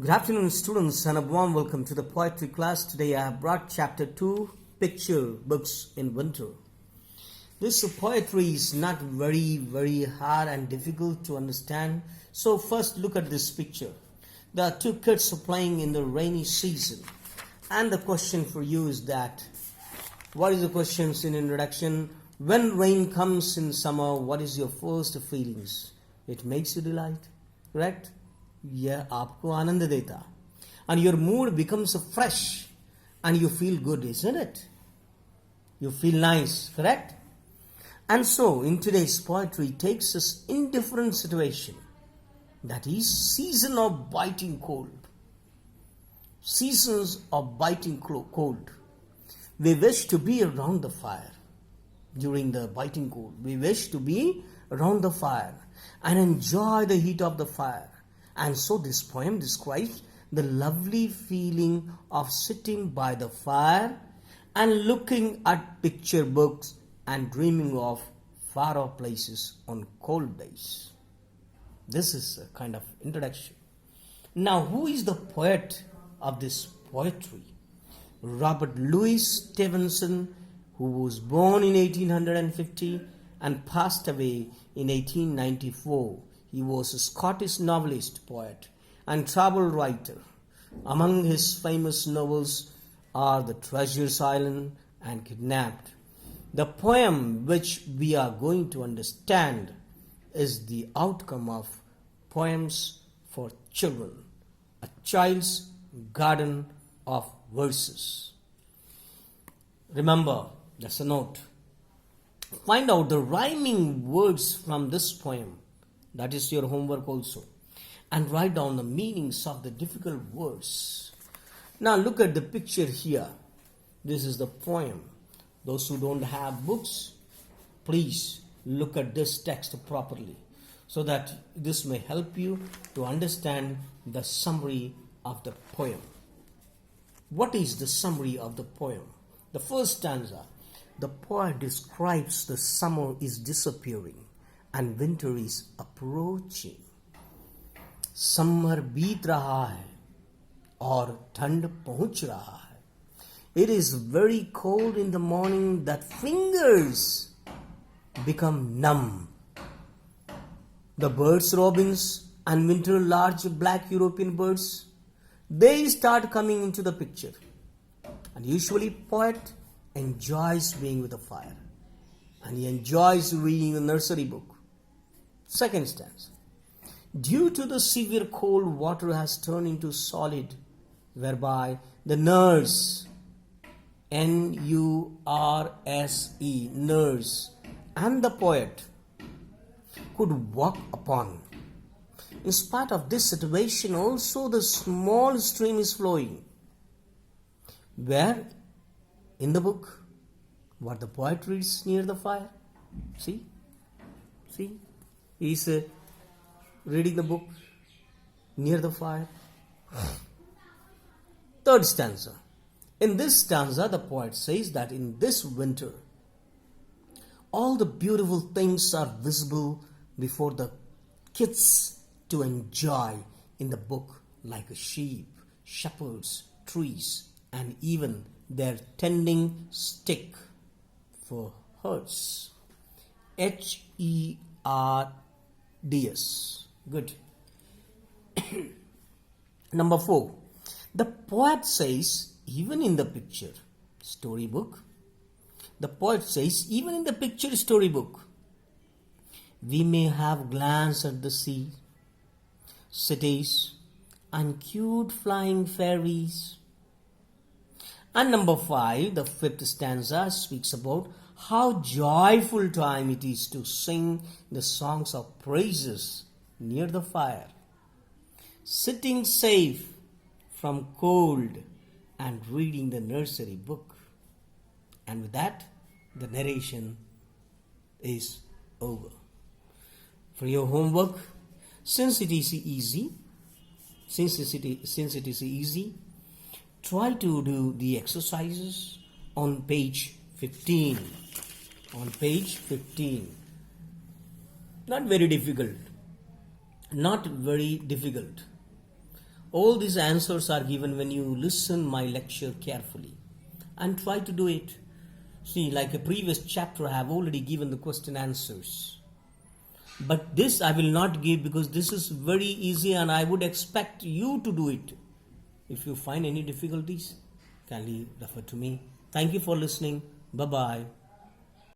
Good afternoon, students, and a warm welcome to the poetry class. Today I have brought chapter 2, Picture Books in Winter. This poetry is not very hard and difficult to understand. So first look at this picture. There are two kids playing in the rainy season. And the question for you is that, what is the questions in introduction? When rain comes in summer, what is your first feelings? It makes you delight, correct? यह आपको आनंद देता, and your mood becomes fresh and you feel good, isn't it? You feel nice, correct? And so in today's poetry takes us in different situation, that is season of biting cold. Seasons of biting cold. We wish to be around the fire during the biting cold. We wish to be around the fire and enjoy the heat of the fire. And so this poem describes the lovely feeling of sitting by the fire and looking at picture books and dreaming of far-off places on cold days. This is a kind of introduction. Now, who is the poet of this poetry? Robert Louis Stevenson, who was born in 1850 and passed away in 1894. He was a Scottish novelist, poet, and travel writer. Among his famous novels are The Treasures Island and Kidnapped. The poem which we are going to understand is the outcome of Poems for Children, a child's garden of verses. Remember, that's a note. Find out the rhyming words from this poem. That is your homework also. And write down the meanings of the difficult words. Now look at the picture here. This is the poem. Those who don't have books, please look at this text properly, so that this may help you to understand the summary of the poem. What is the summary of the poem? The first stanza. The poet describes the summer is disappearing and winter is approaching. Summer बीत रहा है और ठंड पहुंच रहा है. It is very cold in the morning that fingers become numb. The birds, robins, and winter large black European birds, they start coming into the picture. And usually poet enjoys being with the fire, and he enjoys reading a nursery book. Second stanza. Due to the severe cold, water has turned into solid, whereby the nurse, N-U-R-S-E, nurse, and the poet could walk upon. In spite of this situation, also the small stream is flowing. Where? In the book. What the poet reads near the fire. See? He is reading the book near the fire. Third stanza. In this stanza, the poet says that in this winter, all the beautiful things are visible before the kids to enjoy in the book, like a sheep, shepherds, trees, and even their tending stick for herds. Herds. Good. Number 4. The poet says, even in the picture storybook, we may have glanced at the sea, cities, and cute flying fairies. And number 5, the 5th stanza speaks about how joyful time it is to sing the songs of praises near the fire, sitting safe from cold and reading the nursery book. And with that, the narration is over. For your homework, since it is easy, try to do the exercises on page 15. On page 15. Not very difficult. All these answers are given when you listen my lecture carefully and try to do it. See, like a previous chapter, I have already given the question answers. But this I will not give because this is very easy and I would expect you to do it. If you find any difficulties, kindly refer to me. Thank you for listening. Bye-bye.